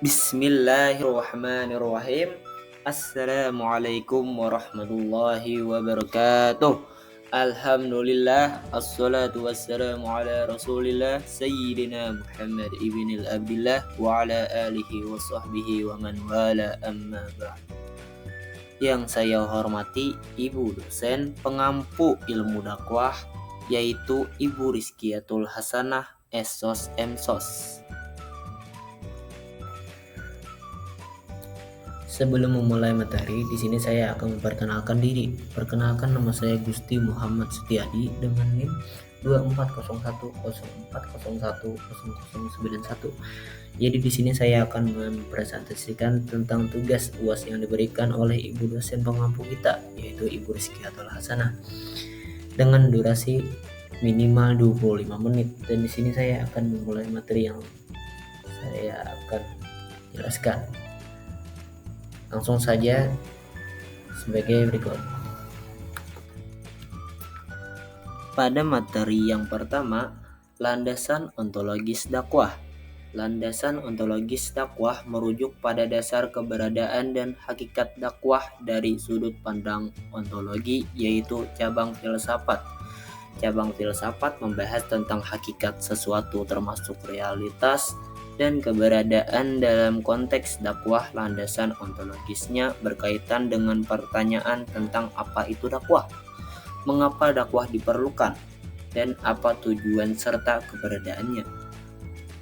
Bismillahirrahmanirrahim. Assalamualaikum warahmatullahi wabarakatuh. Alhamdulillah, assalatu wassalamu ala rasulillah Sayyidina Muhammad ibn Abdillah wa ala alihi wa sahbihi wa man wala amma ba'd. Yang saya hormati Ibu dosen pengampu ilmu dakwah, yaitu Ibu Rizkiatul Hasanah Esos Emsos. Sebelum memulai materi, di sini saya akan memperkenalkan diri. Perkenalkan, nama saya Gusti Muhammad Setiadi dengan NIM 240104010091. Jadi di sini saya akan mempresentasikan tentang tugas UAS yang diberikan oleh Ibu dosen pengampu kita, yaitu Ibu Rizkiatul Hasanah, dengan durasi minimal 25 menit. Dan di sini saya akan memulai materi yang saya akan jelaskan. Langsung saja sebagai berikut. Pada materi yang pertama, landasan ontologis dakwah. Landasan ontologis dakwah merujuk pada dasar keberadaan dan hakikat dakwah dari sudut pandang ontologi, yaitu cabang filsafat. Cabang filsafat membahas tentang hakikat sesuatu termasuk realitas dan keberadaan dalam konteks dakwah. Landasan ontologisnya berkaitan dengan pertanyaan tentang apa itu dakwah, mengapa dakwah diperlukan, dan apa tujuan serta keberadaannya.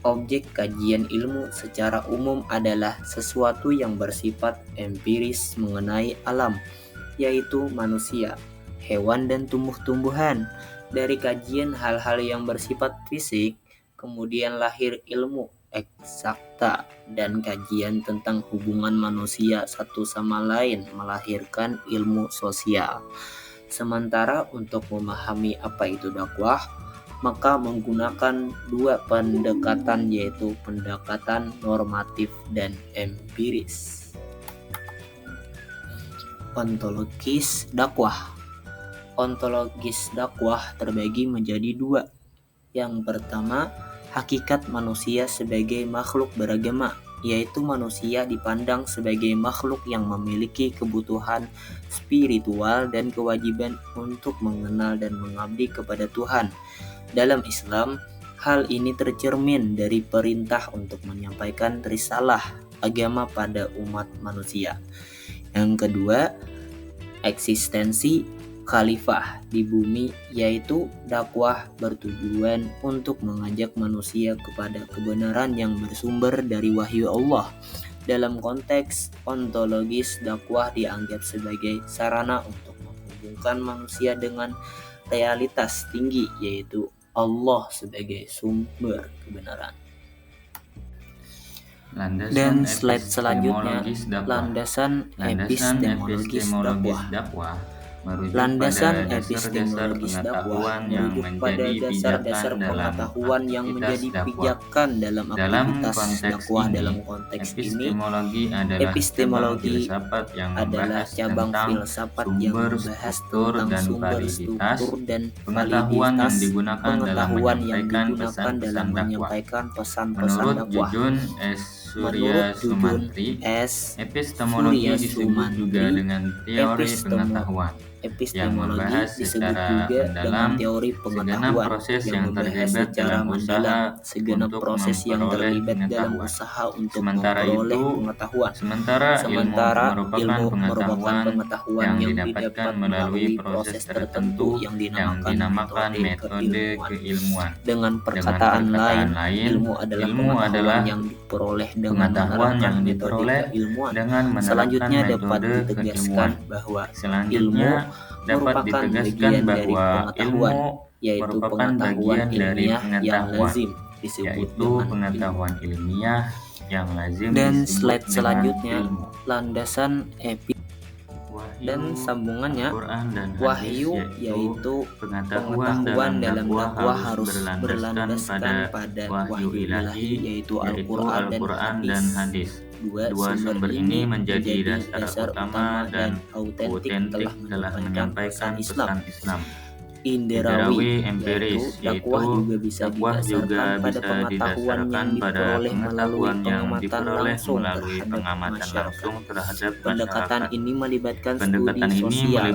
Objek kajian ilmu secara umum adalah sesuatu yang bersifat empiris mengenai alam, yaitu manusia, hewan, dan tumbuh-tumbuhan. Dari kajian hal-hal yang bersifat fisik, kemudian lahir ilmu eksakta dan kajian tentang hubungan manusia satu sama lain melahirkan ilmu sosial. Sementara untuk memahami apa itu dakwah, maka menggunakan dua pendekatan, yaitu pendekatan normatif dan empiris. Ontologis dakwah. Ontologis dakwah terbagi menjadi dua. Yang pertama, hakikat manusia sebagai makhluk beragama, yaitu manusia dipandang sebagai makhluk yang memiliki kebutuhan spiritual dan kewajiban untuk mengenal dan mengabdi kepada Tuhan. Dalam Islam, hal ini tercermin dari perintah untuk menyampaikan risalah agama pada umat manusia. Yang kedua, eksistensi khalifah di bumi, yaitu dakwah bertujuan untuk mengajak manusia kepada kebenaran yang bersumber dari wahyu Allah. Dalam konteks ontologis, dakwah dianggap sebagai sarana untuk menghubungkan manusia dengan realitas tinggi, yaitu Allah sebagai sumber kebenaran. Dan slide selanjutnya, landasan epistemologis dakwah. Landasan epistemologis dakwah merujuk pada dasar-dasar pengetahuan yang menjadi pijakan dalam aktivitas dakwah. Dalam konteks ini, epistemologi adalah cabang filsafat yang membahas tentang sumber, struktur, dan validitas pengetahuan yang digunakan dalam menyampaikan pesan-pesan dakwah. Menurut Jujun S. Epistemologi disebut juga dengan teori pengetahuan yang membahas secara mendalam segenap proses yang terlibat dalam usaha untuk memperoleh pengetahuan. Sementara ilmu merupakan pengetahuan yang didapatkan melalui proses tertentu yang dinamakan metode keilmuan. Dengan perkataan lain, ilmu adalah pengetahuan yang diperoleh dengan menerapkan metode keilmuan. Selanjutnya dapat ditegaskan bahwa ilmu merupakan bagian dari pengetahuan, yaitu pengetahuan ilmiah yang lazim disebut pengetahuan ilmiah yang lazim. Dan slide selanjutnya, landasan dan sambungannya, wahyu, yaitu pengetahuan dalam dakwah harus berlandaskan pada wahyu ilahi, yaitu Al-Quran dan hadis. Dua sumber ini menjadi dasar utama dan autentik telah menyampaikan pesan Islam. inderawi, empiris, yaitu dakwah juga bisa didasarkan pada pengetahuan yang diperoleh melalui pengamatan langsung terhadap masyarakat. Pendekatan ini melibatkan studi sosial,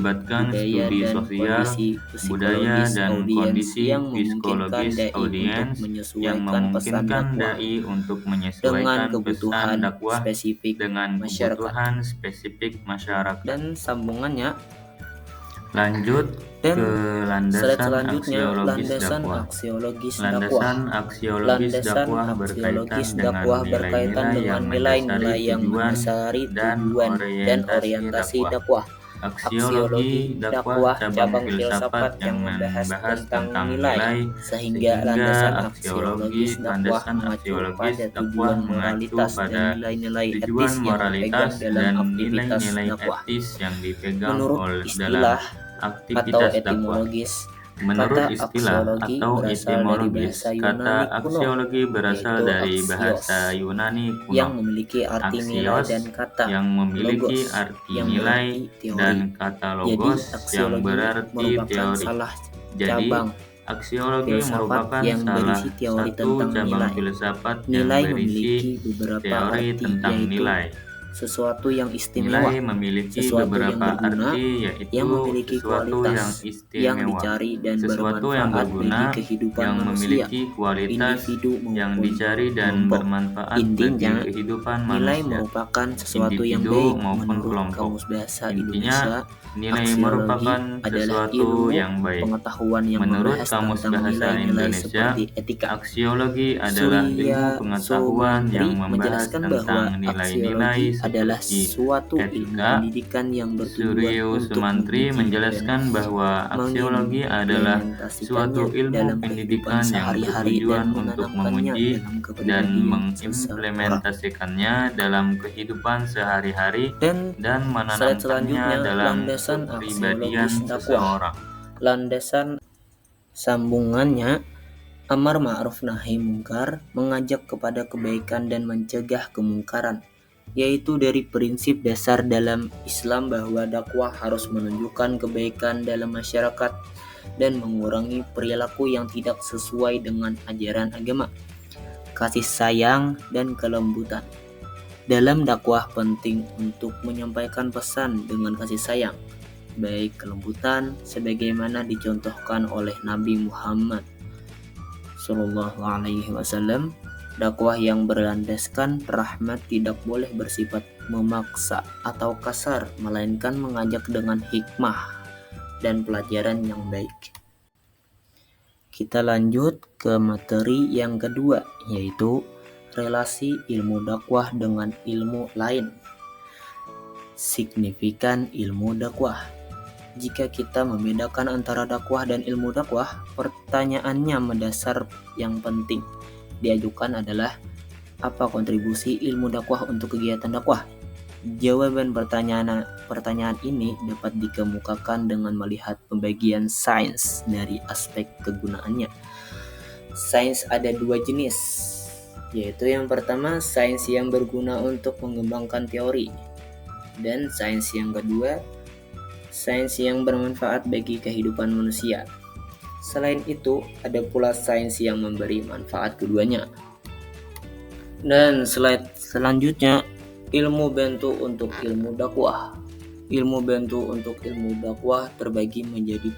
budaya, dan kondisi psikologis audiens yang memungkinkan dai untuk menyesuaikan pesan dakwah dengan kebutuhan spesifik masyarakat. Dan sambungannya, lanjut ke landasan aksiologis dakwah berkaitan dengan nilai-nilai yang mendasari tujuan dan orientasi dakwah. Aksiologi dakwah cabang filsafat yang membahas tentang nilai, sehingga landasan aksiologis dakwah mengacu pada tujuan moralitas dan nilai-nilai etis yang dipegang dalam aktivitas dakwah. Menurut istilah atau etimologis, kata aksiologi berasal dari bahasa Yunani kuno, yang memiliki arti nilai dan kata memiliki arti nilai dan kata logos yang berarti teori. Jadi, aksiologi merupakan salah satu cabang filsafat yang berisi teori tentang nilai. Sesuatu yang istimewa, sesuatu yang berguna, yang memiliki kualitas yang dicari dan bermanfaat bagi kehidupan manusia, individu maupun kelompok. Intinya, nilai merupakan sesuatu yang baik menurut Kamus Bahasa Indonesia. Nilai merupakan sesuatu yang baik. Pengetahuan yang menurut Kamus Bahasa Indonesia, aksiologi adalah ilmu pengetahuan yang membahas tentang nilai-nilai adalah suatu ilmu pendidikan yang bertujuan untuk menjelaskan bahwa aksiologi adalah suatu ilmu pendidikan yang bertujuan untuk memuji dan mengimplementasikannya dalam kehidupan sehari-hari dan menanamkannya dalam kepribadian seseorang. Landasan sambungannya, amar ma'ruf nahi mungkar, mengajak kepada kebaikan dan mencegah kemungkaran, yaitu dari prinsip dasar dalam Islam bahwa dakwah harus menunjukkan kebaikan dalam masyarakat dan mengurangi perilaku yang tidak sesuai dengan ajaran agama. Kasih sayang dan kelembutan. Dalam dakwah penting untuk menyampaikan pesan dengan kasih sayang, baik kelembutan sebagaimana dicontohkan oleh Nabi Muhammad SAW. Dakwah yang berlandaskan rahmat tidak boleh bersifat memaksa atau kasar, melainkan mengajak dengan hikmah dan pelajaran yang baik. Kita lanjut ke materi yang kedua, yaitu relasi ilmu dakwah dengan ilmu lain. Signifikan ilmu dakwah. Jika kita membedakan antara dakwah dan ilmu dakwah, pertanyaannya mendasar yang penting diajukan adalah, apa kontribusi ilmu dakwah untuk kegiatan dakwah? Jawaban pertanyaan ini dapat dikemukakan dengan melihat pembagian sains dari aspek kegunaannya. Sains ada dua jenis, yaitu yang pertama sains yang berguna untuk mengembangkan teori, dan sains yang kedua sains yang bermanfaat bagi kehidupan manusia. Selain itu, ada pula sains yang memberi manfaat keduanya. Dan slide selanjutnya, ilmu bantu untuk ilmu dakwah. Ilmu bantu untuk ilmu dakwah terbagi menjadi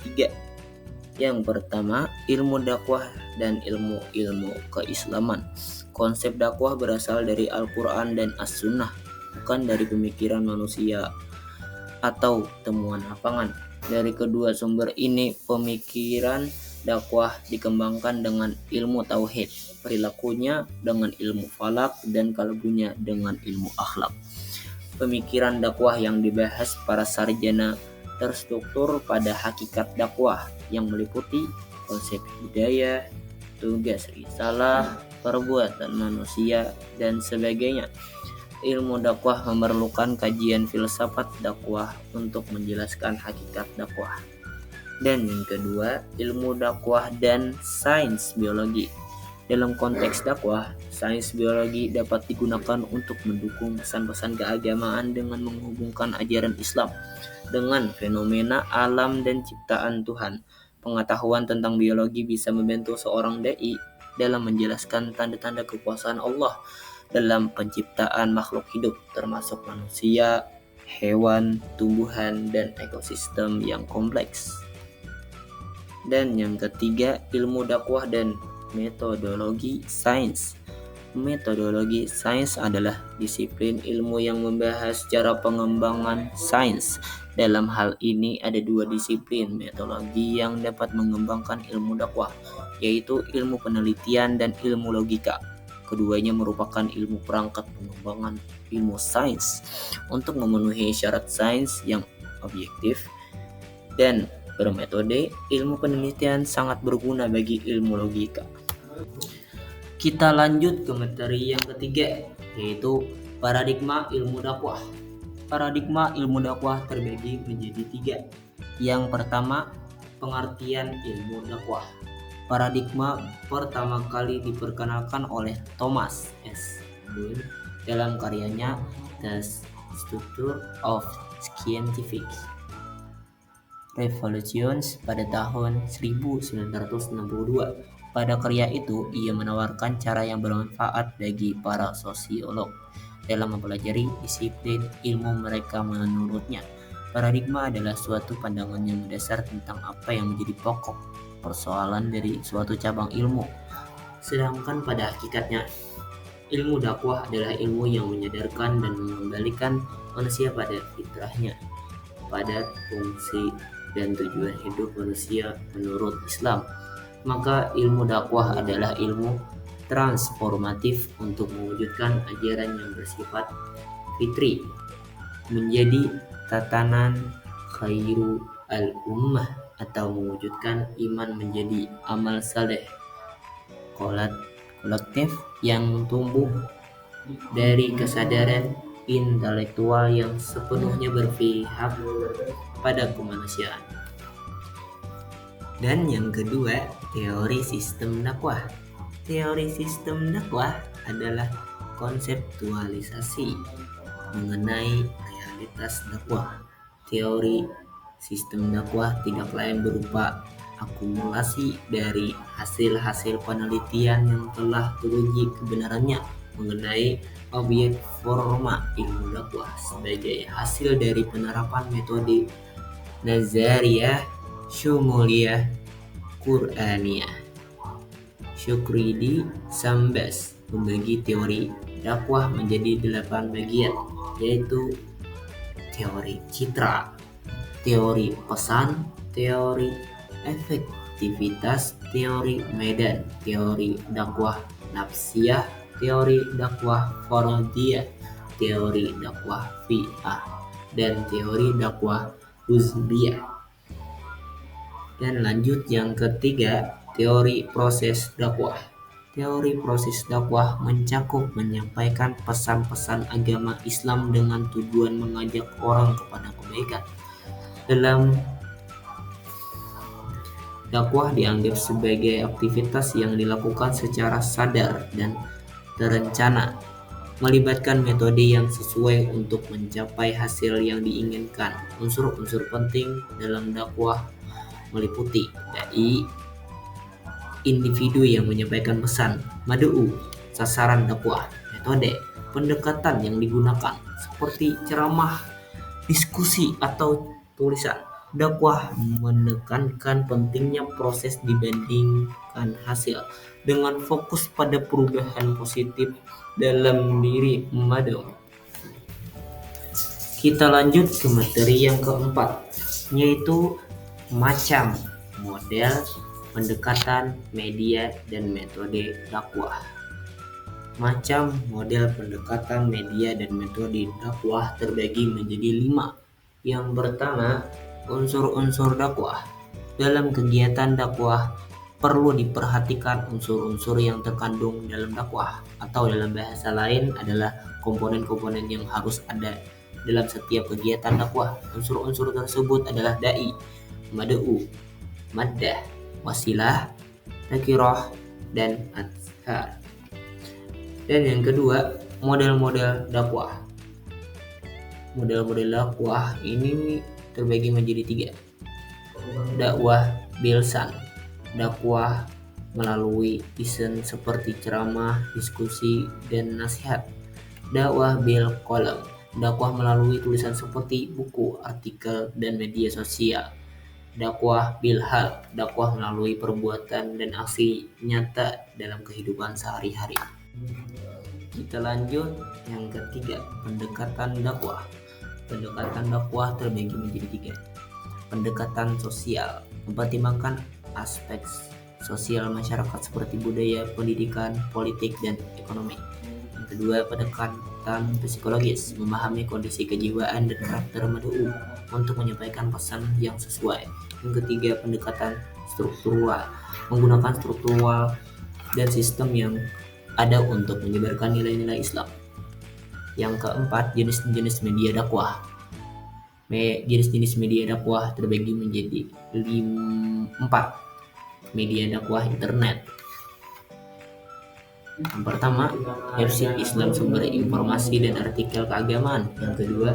3. Yang pertama, ilmu dakwah dan ilmu keislaman. Konsep dakwah berasal dari Al-Quran dan As-Sunnah, bukan dari pemikiran manusia atau temuan lapangan. Dari kedua sumber ini, pemikiran dakwah dikembangkan dengan ilmu tauhid, perilakunya dengan ilmu falak, dan kalbunya dengan ilmu akhlak. Pemikiran dakwah yang dibahas para sarjana terstruktur pada hakikat dakwah yang meliputi konsep hidayah, tugas risalah, perbuatan manusia, dan sebagainya. Ilmu dakwah memerlukan kajian filsafat dakwah untuk menjelaskan hakikat dakwah. Dan yang kedua, ilmu dakwah dan sains biologi. Dalam konteks dakwah, sains biologi dapat digunakan untuk mendukung pesan-pesan keagamaan dengan menghubungkan ajaran Islam dengan fenomena alam dan ciptaan Tuhan. pengetahuan tentang biologi bisa membantu seorang dai dalam menjelaskan tanda-tanda kekuasaan Allah dalam penciptaan makhluk hidup termasuk manusia, hewan, tumbuhan, dan ekosistem yang kompleks. Dan yang ketiga, ilmu dakwah dan metodologi sains. Metodologi sains adalah disiplin ilmu yang membahas cara pengembangan sains. Dalam hal ini ada dua disiplin metodologi yang dapat mengembangkan ilmu dakwah, yaitu ilmu penelitian dan ilmu logika. Keduanya merupakan ilmu perangkat pengembangan ilmu sains untuk memenuhi syarat sains yang objektif dan bermetode. Ilmu penelitian sangat berguna bagi ilmu logika. Kita lanjut ke materi yang ketiga, yaitu paradigma ilmu dakwah. Paradigma ilmu dakwah terbagi menjadi tiga. Yang pertama, pengertian ilmu dakwah. Paradigma pertama kali diperkenalkan oleh Thomas S. Boone dalam karyanya The Structure of Scientific Revolutions pada tahun 1962. Pada karya itu, ia menawarkan cara yang bermanfaat bagi para sosiolog dalam mempelajari disiplin ilmu mereka. Menurutnya, paradigma adalah suatu pandangan yang mendasar tentang apa yang menjadi pokok persoalan dari suatu cabang ilmu. Sedangkan pada hakikatnya, ilmu dakwah adalah ilmu yang menyadarkan dan mengembalikan manusia pada fitrahnya, pada fungsi dan tujuan hidup manusia menurut Islam. Maka ilmu dakwah adalah ilmu transformatif untuk mewujudkan ajaran yang bersifat fitri menjadi tatanan khairu al-ummah, atau mewujudkan iman menjadi amal saleh kolektif yang tumbuh dari kesadaran intelektual yang sepenuhnya berpihak pada kemanusiaan. Dan yang kedua, teori sistem dakwah. Teori sistem dakwah adalah konseptualisasi mengenai realitas dakwah. Teori sistem dakwah tidak lain berupa akumulasi dari hasil-hasil penelitian yang telah teruji kebenarannya mengenai objek forma ilmu dakwah sebagai hasil dari penerapan metode nazariyah, syumuliyah, Qur'aniyah. Syukridi Sambas membagi teori dakwah menjadi 8 bagian, yaitu teori citra, teori pesan, teori efektivitas, teori medan, teori dakwah nafsiyah, teori dakwah fardiyah, teori dakwah fi'ah, dan teori dakwah uzbiyah. Dan lanjut yang ketiga, teori proses dakwah. Teori proses dakwah mencakup menyampaikan pesan-pesan agama Islam dengan tujuan mengajak orang kepada kebaikan. Dalam dakwah dianggap sebagai aktivitas yang dilakukan secara sadar dan terencana, melibatkan metode yang sesuai untuk mencapai hasil yang diinginkan. Unsur-unsur penting dalam dakwah meliputi dai, individu yang menyampaikan pesan, mad'u, sasaran dakwah, metode, pendekatan yang digunakan seperti ceramah, diskusi, atau tulisan. Dakwah menekankan pentingnya proses dibandingkan hasil, dengan fokus pada perubahan positif dalam diri mad'u. Kita lanjut ke materi yang keempat, yaitu macam, model, pendekatan, media, dan metode dakwah. Macam, model, pendekatan, media, dan metode dakwah terbagi menjadi 5. Yang pertama, unsur-unsur dakwah. Dalam kegiatan dakwah perlu diperhatikan unsur-unsur yang terkandung dalam dakwah, atau dalam bahasa lain adalah komponen-komponen yang harus ada dalam setiap kegiatan dakwah. Unsur-unsur tersebut adalah dai, mad'u, maddah, wasilah, nakirah, dan azhar. Dan yang kedua, model-model dakwah. Model-model dakwah ini terbagi menjadi 3. Dakwah Bilsan, dakwah melalui desain seperti ceramah, diskusi, dan nasihat. Dakwah bil qalam, dakwah melalui tulisan seperti buku, artikel, dan media sosial. Dakwah bil hal, dakwah melalui perbuatan dan aksi nyata dalam kehidupan sehari-hari. Kita lanjut yang ketiga, pendekatan dakwah. Pendekatan dakwah terbagi menjadi tiga. Pendekatan sosial, mempertimbangkan aspek sosial masyarakat seperti budaya, pendidikan, politik, dan ekonomi. Yang kedua, pendekatan psikologis, memahami kondisi kejiwaan dan karakter mad'u untuk menyampaikan pesan yang sesuai. Yang ketiga, pendekatan struktural, menggunakan struktural dan sistem yang ada untuk menyebarkan nilai-nilai Islam. Yang keempat, jenis-jenis media dakwah. Jenis-jenis media dakwah terbagi menjadi 4. Media dakwah internet. Yang pertama, website Islam, sumber informasi dan artikel keagamaan. Yang kedua,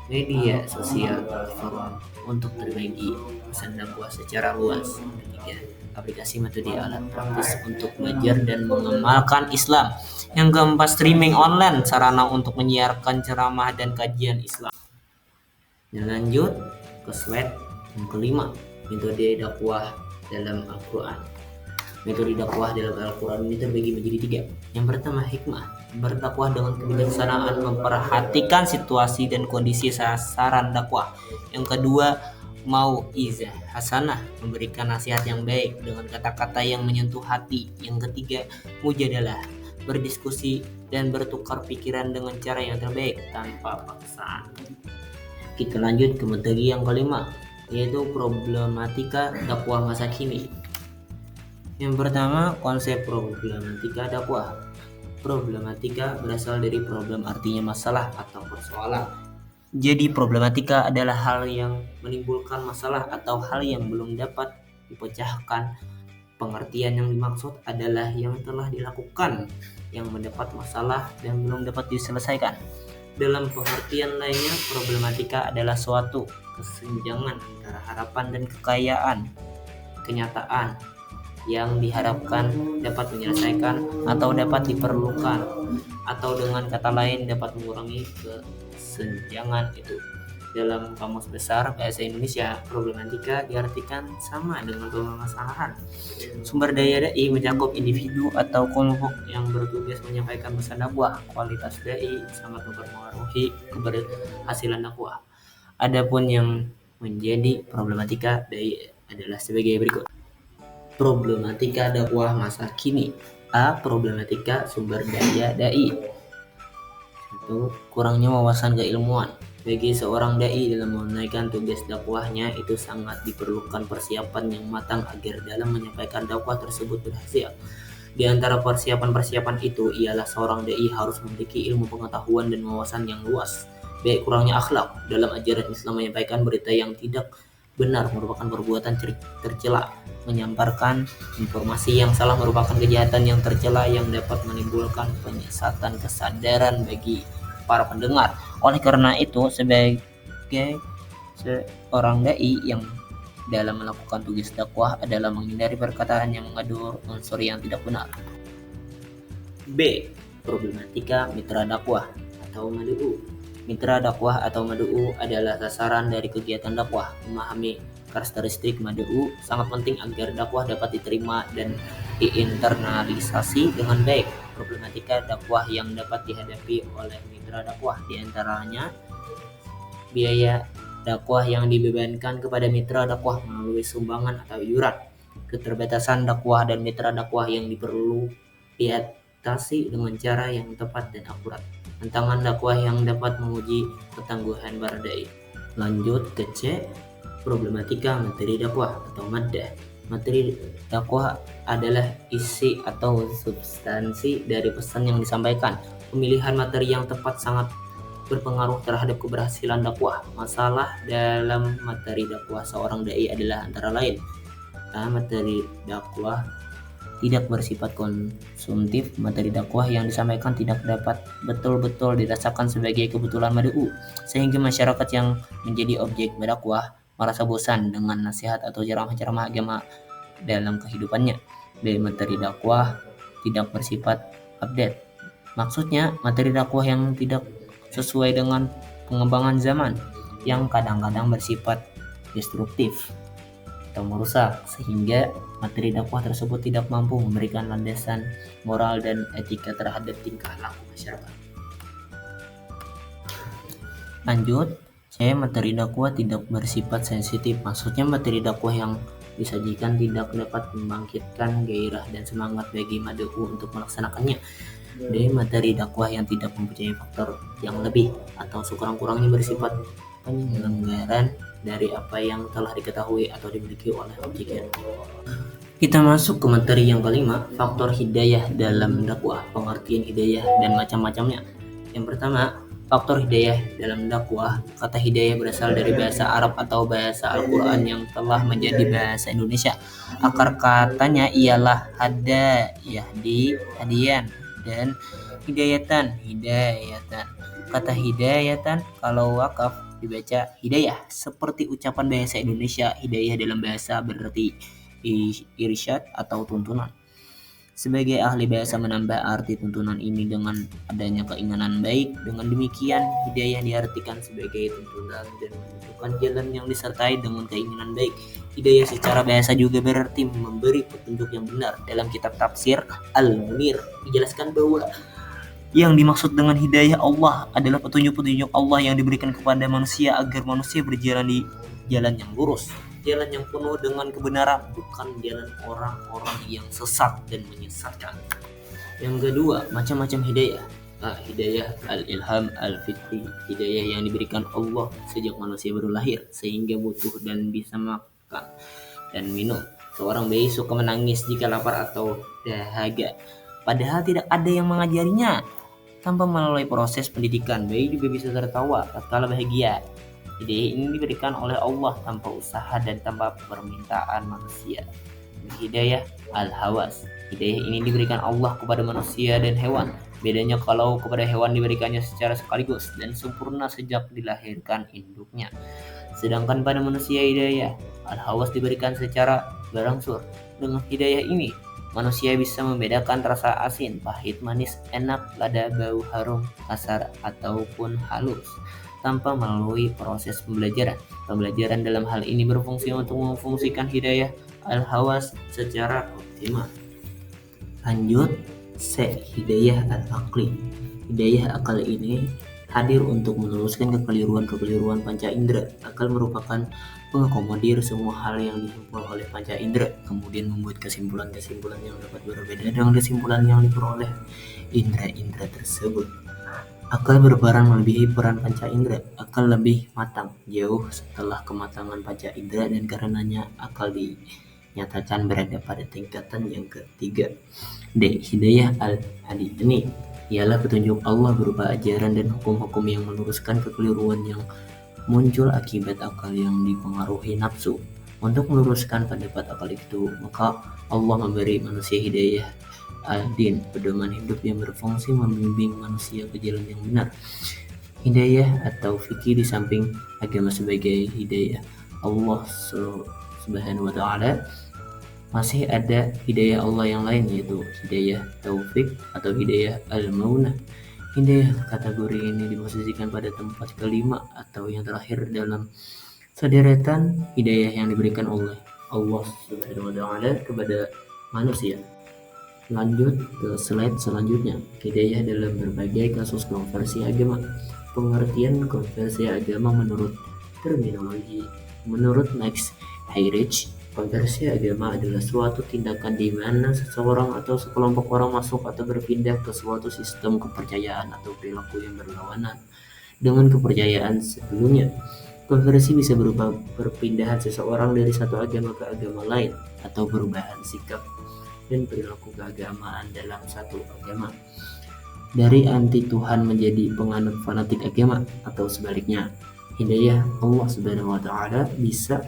media sosial platform untuk berbagi pesan dakwah secara luas. Yang ketiga, aplikasi metode alat praktis untuk belajar dan mengamalkan Islam. Yang keempat, streaming online, sarana untuk menyiarkan ceramah dan kajian Islam. Dan lanjut ke slide yang kelima, metode dakwah dalam Al-Quran. Metode dakwah dalam Al-Quran ini terbagi menjadi 3. Yang pertama, hikmah, berdakwah dengan kebijaksanaan, memperhatikan situasi dan kondisi sasaran dakwah. Yang kedua, mau'izah hasanah, memberikan nasihat yang baik dengan kata-kata yang menyentuh hati. Yang ketiga, mujadalah, berdiskusi dan bertukar pikiran dengan cara yang terbaik tanpa paksaan. Kita lanjut ke materi yang kelima, yaitu problematika dakwah masa kini. Yang pertama, konsep problematika dakwah. Problematika berasal dari problem, artinya masalah atau persoalan. Jadi problematika adalah hal yang menimbulkan masalah atau hal yang belum dapat dipecahkan. Pengertian yang dimaksud adalah yang telah dilakukan, yang mendapat masalah dan belum dapat diselesaikan. Dalam pengertian lainnya, problematika adalah suatu kesenjangan antara harapan dan kenyataan yang diharapkan dapat menyelesaikan atau dapat diperlukan, atau dengan kata lain dapat mengurangi kesenjangan itu. Dalam Kamus Besar Bahasa Indonesia, problematika diartikan sama dengan permasalahan. Sumber daya dai mencakup individu atau kelompok yang bertugas menyampaikan pesan dakwah. Kualitas dai sangat mempengaruhi keberhasilan dakwah. Adapun yang menjadi problematika dai adalah sebagai berikut. Problematika dakwah masa kini. A. Problematika sumber daya dai. 1. Kurangnya wawasan keilmuan. Bagi seorang dai dalam menunaikan tugas dakwahnya, itu sangat diperlukan persiapan yang matang agar dalam menyampaikan dakwah tersebut berhasil. Di antara persiapan-persiapan itu ialah seorang dai harus memiliki ilmu pengetahuan dan wawasan yang luas. B. Kurangnya akhlak. Dalam ajaran Islam, menyampaikan berita yang tidak benar merupakan perbuatan tercela. Menyampaikan informasi yang salah merupakan kejahatan yang tercela yang dapat menimbulkan penyesatan kesadaran bagi para pendengar. Oleh karena itu, sebagai seorang dai yang dalam melakukan tugas dakwah adalah menghindari perkataan yang mengandung unsur yang tidak benar. B. Problematika mitra dakwah atau mad'u. Mitra dakwah atau mad'u adalah sasaran dari kegiatan dakwah. Memahami karakteristik mad'u sangat penting agar dakwah dapat diterima dan diinternalisasi dengan baik. Problematika dakwah yang dapat dihadapi oleh mitra dakwah diantaranya biaya dakwah yang dibebankan kepada mitra dakwah melalui sumbangan atau iuran, keterbatasan dakwah dan mitra dakwah yang perlu diatasi dengan cara yang tepat dan akurat, tantangan dakwah yang dapat menguji ketangguhan para dai. Lanjut ke C. Problematika materi dakwah atau maddah. Materi dakwah adalah isi atau substansi dari pesan yang disampaikan. Pemilihan materi yang tepat sangat berpengaruh terhadap keberhasilan dakwah. Masalah dalam materi dakwah seorang dai adalah antara lain: materi dakwah tidak bersifat konsumtif. Materi dakwah yang disampaikan tidak dapat betul-betul dirasakan sebagai kebutuhan mad'u, sehingga masyarakat yang menjadi objek berdakwah merasa bosan dengan nasihat atau ceramah-ceramah agama dalam kehidupannya. B. Materi dakwah tidak bersifat update. Maksudnya materi dakwah yang tidak sesuai dengan pengembangan zaman, yang kadang-kadang bersifat destruktif atau merusak, sehingga materi dakwah tersebut tidak mampu memberikan landasan moral dan etika terhadap tingkah laku masyarakat. Lanjut, C. Materi dakwah tidak bersifat sensitif. Maksudnya materi dakwah yang disajikan tidak dapat membangkitkan gairah dan semangat bagi mad'u untuk melaksanakannya. D. Materi dakwah yang tidak mempunyai faktor yang lebih atau sekurang-kurangnya bersifat penyelenggaran dari apa yang telah diketahui atau dimiliki oleh objek. Kita masuk ke materi yang kelima, faktor hidayah dalam dakwah, pengertian hidayah dan macam-macamnya. Yang pertama, faktor hidayah dalam dakwah. Kata hidayah berasal dari bahasa Arab atau bahasa Al-Quran yang telah menjadi bahasa Indonesia. Akar katanya ialah hada, yahdi, hadian, dan hidayatan. Kata hidayatan kalau wakaf dibaca hidayah, seperti ucapan bahasa Indonesia. Hidayah dalam bahasa berarti irsyad atau tuntunan. Sebagai ahli bahasa menambah arti tuntunan ini dengan adanya keinginan baik. Dengan demikian, hidayah diartikan sebagai tuntunan dan menentukan jalan yang disertai dengan keinginan baik. Hidayah secara bahasa juga berarti memberi petunjuk yang benar. Dalam kitab tafsir Al-Munir dijelaskan bahwa yang dimaksud dengan hidayah Allah adalah petunjuk-petunjuk Allah yang diberikan kepada manusia agar manusia berjalan di jalan yang lurus, jalan yang penuh dengan kebenaran, bukan jalan orang-orang yang sesat dan menyesatkan. Yang kedua, macam-macam hidayah. Hidayah al-ilham al-fitri, hidayah yang diberikan Allah sejak manusia baru lahir sehingga butuh dan bisa makan dan minum. Seorang bayi suka menangis jika lapar atau dahaga, padahal tidak ada yang mengajarinya. Tanpa melalui proses pendidikan, bayi juga bisa tertawa tatkala bahagia. Hidayah ini diberikan oleh Allah tanpa usaha dan tanpa permintaan manusia. Hidayah al-hawas. Hidayah ini diberikan Allah kepada manusia dan hewan. Bedanya kalau kepada hewan diberikannya secara sekaligus dan sempurna sejak dilahirkan induknya. Sedangkan pada manusia hidayah al-hawas diberikan secara berangsur. Dengan hidayah ini, manusia bisa membedakan rasa asin, pahit, manis, enak, lada, bau, harum, kasar, ataupun halus tanpa melalui proses pembelajaran. Pembelajaran dalam hal ini berfungsi untuk memfungsikan hidayah al-hawas secara optimal. Lanjut, C. Hidayah al-aqli. Hidayah akal ini hadir untuk meluruskan kekeliruan panca indera. Akal merupakan mengakomodir semua hal yang dihimpun oleh panca indera, kemudian membuat kesimpulan-kesimpulan yang dapat berbeda dengan kesimpulan yang diperoleh indera-indera tersebut. Akal berperan melebihi peran panca indera. Akal lebih matang jauh setelah kematangan panca indera dan karenanya akal dinyatakan berada pada tingkatan yang ketiga. D. Hidayah al-hadi. Ini ialah petunjuk Allah berupa ajaran dan hukum-hukum yang meluruskan kekeliruan yang muncul akibat akal yang dipengaruhi nafsu. Untuk meluruskan pendapat akal itu, maka Allah memberi manusia hidayah al-din, pedoman hidup yang berfungsi membimbing manusia ke jalan yang benar. Hidayah atau fikih di samping agama sebagai hidayah Allah Subhanahu wa ta'ala, masih ada hidayah Allah yang lain, yaitu hidayah taufik atau hidayah al-maunah. Hidayah kategori ini diposisikan pada tempat kelima atau yang terakhir dalam sederetan hidayah yang diberikan oleh Allah Subhanahu wa ta'ala kepada manusia. Lanjut ke slide selanjutnya, hidayah dalam berbagai kasus konversi agama. Pengertian konversi agama menurut terminologi menurut Max Heyrich, konversi agama adalah suatu tindakan di mana seseorang atau sekelompok orang masuk atau berpindah ke suatu sistem kepercayaan atau perilaku yang berlawanan dengan kepercayaan sebelumnya. Konversi bisa berupa perpindahan seseorang dari satu agama ke agama lain atau perubahan sikap dan perilaku keagamaan dalam satu agama. Dari anti Tuhan menjadi penganut fanatik agama atau sebaliknya. Hidayah Allah Subhanahu wa ta'ala bisa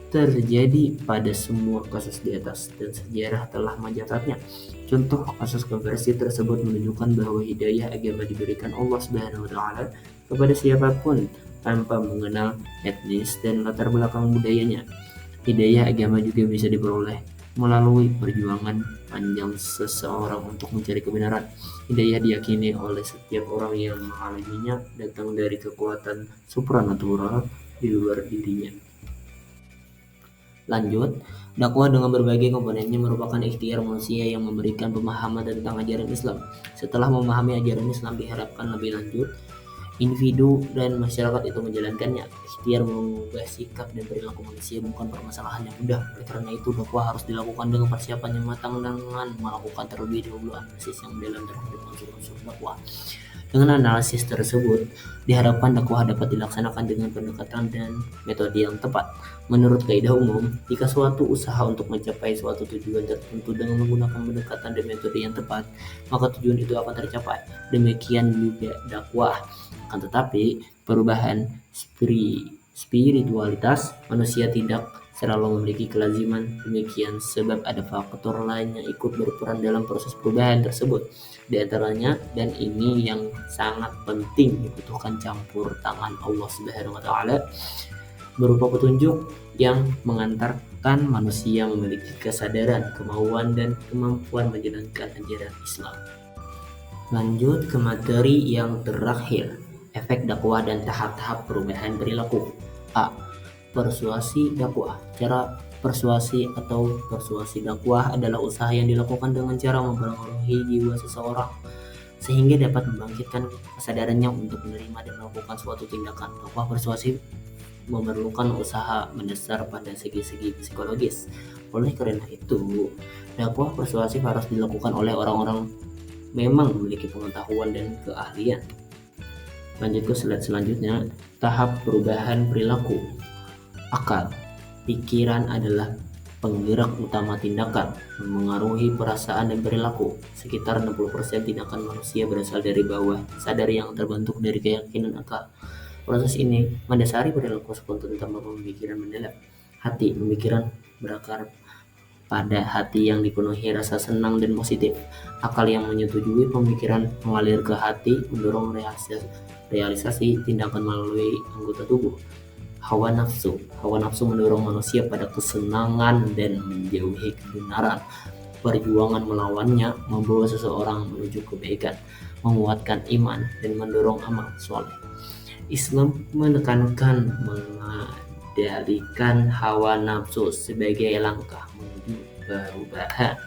terjadi pada semua kasus di atas dan sejarah telah mencatatnya. Contoh kasus konversi tersebut menunjukkan bahwa hidayah agama diberikan Allah Subhanahu wa taala kepada siapapun tanpa mengenal etnis dan latar belakang budayanya. Hidayah agama juga bisa diperoleh melalui perjuangan panjang seseorang untuk mencari kebenaran. Hidayah diyakini oleh setiap orang yang mengalaminya datang dari kekuatan supranatural di luar dirinya. Lanjut, dakwah dengan berbagai komponennya merupakan ikhtiar manusia yang memberikan pemahaman tentang ajaran Islam. Setelah memahami ajaran Islam, diharapkan lebih lanjut individu dan masyarakat itu menjalankannya. Ikhtiar mengubah sikap dan perilaku manusia bukan permasalahan yang mudah. Oleh karena itu, dakwah harus dilakukan dengan persiapan yang matang dengan melakukan terlebih dahulu analisis yang mendalam terhadap unsur-unsur dakwah. Dengan analisis tersebut, diharapkan dakwah dapat dilaksanakan dengan pendekatan dan metode yang tepat. Menurut kaidah umum, jika suatu usaha untuk mencapai suatu tujuan tertentu dengan menggunakan pendekatan dan metode yang tepat, maka tujuan itu akan tercapai. Demikian juga dakwah. Akan tetapi, perubahan spiritualitas manusia tidak selalu memiliki kelaziman demikian, sebab ada faktor lain yang ikut berperan dalam proses perubahan tersebut. Di antaranya, dan ini yang sangat penting, dibutuhkan campur tangan Allah Subhanahu wa taala berupa petunjuk yang mengantarkan manusia memiliki kesadaran, kemauan, dan kemampuan menjalankan ajaran Islam. Lanjut ke materi yang terakhir, efek dakwah dan tahap-tahap perubahan perilaku. A. Persuasi dakwah. Cara persuasi atau persuasi dakwah adalah usaha yang dilakukan dengan cara mempengaruhi jiwa seseorang sehingga dapat membangkitkan kesadarannya untuk menerima dan melakukan suatu tindakan. Dakwah persuasi memerlukan usaha mendasar pada segi-segi psikologis. Oleh karena itu, dakwah persuasif harus dilakukan oleh orang-orang memang memiliki pengetahuan dan keahlian. Lanjut ke slide selanjutnya, tahap perubahan perilaku. Akal, pikiran adalah penggerak utama tindakan, memengaruhi perasaan dan perilaku. Sekitar 60% tindakan manusia berasal dari bawah sadar yang terbentuk dari keyakinan akal. Proses ini mendasari perilaku spontan tanpa pemikiran mendalam. Hati, pemikiran berakar pada hati yang dipenuhi rasa senang dan positif. Akal yang menyetujui pemikiran mengalir ke hati, mendorong realisasi tindakan melalui anggota tubuh. Hawa nafsu mendorong manusia pada kesenangan dan menjauhi kebenaran. Perjuangan melawannya membawa seseorang menuju kebaikan, menguatkan iman, dan mendorong amal soleh. Islam menekankan mengendalikan hawa nafsu sebagai langkah menuju perubahan.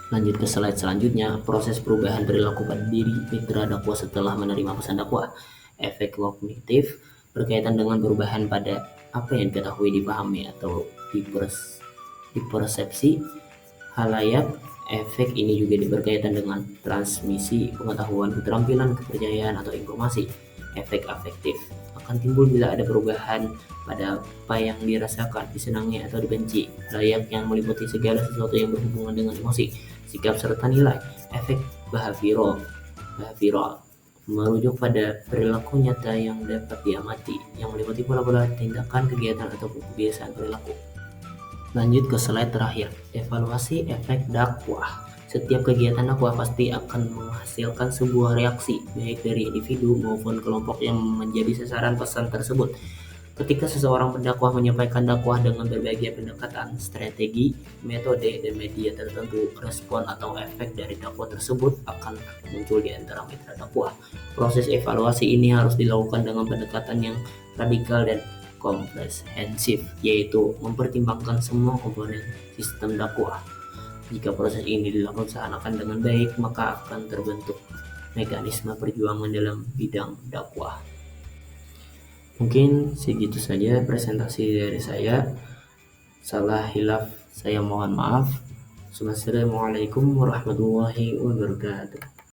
Lanjut ke slide selanjutnya, proses perubahan perilaku pada diri mitra dakwah setelah menerima pesan dakwah. Efek kognitif berkaitan dengan perubahan pada apa yang diketahui, dipahami, atau dipersepsi halayak. Efek ini juga berkaitan dengan transmisi pengetahuan, keterampilan, kepercayaan, atau informasi. Efek afektif akan timbul bila ada perubahan pada apa yang dirasakan, disenangi, atau dibenci. Layak yang meliputi segala sesuatu yang berhubungan dengan emosi, sikap, serta nilai. Efek behavioral merujuk pada perilaku nyata yang dapat diamati, yang meliputi pola-pola tindakan, kegiatan, atau kebiasaan perilaku. Lanjut ke slide terakhir, evaluasi efek dakwah. Setiap kegiatan dakwah pasti akan menghasilkan sebuah reaksi, baik dari individu maupun kelompok yang menjadi sasaran pesan tersebut. Ketika seseorang pendakwah menyampaikan dakwah dengan berbagai pendekatan, strategi, metode, dan media tertentu, respon atau efek dari dakwah tersebut akan muncul di antara mitra dakwah. Proses evaluasi ini harus dilakukan dengan pendekatan yang radikal dan komprehensif, yaitu mempertimbangkan semua komponen sistem dakwah. Jika proses ini dilaksanakan dengan baik, maka akan terbentuk mekanisme perjuangan dalam bidang dakwah. Mungkin segitu saja presentasi dari saya. Salah hilaf saya mohon maaf. Wassalamualaikum warahmatullahi wabarakatuh.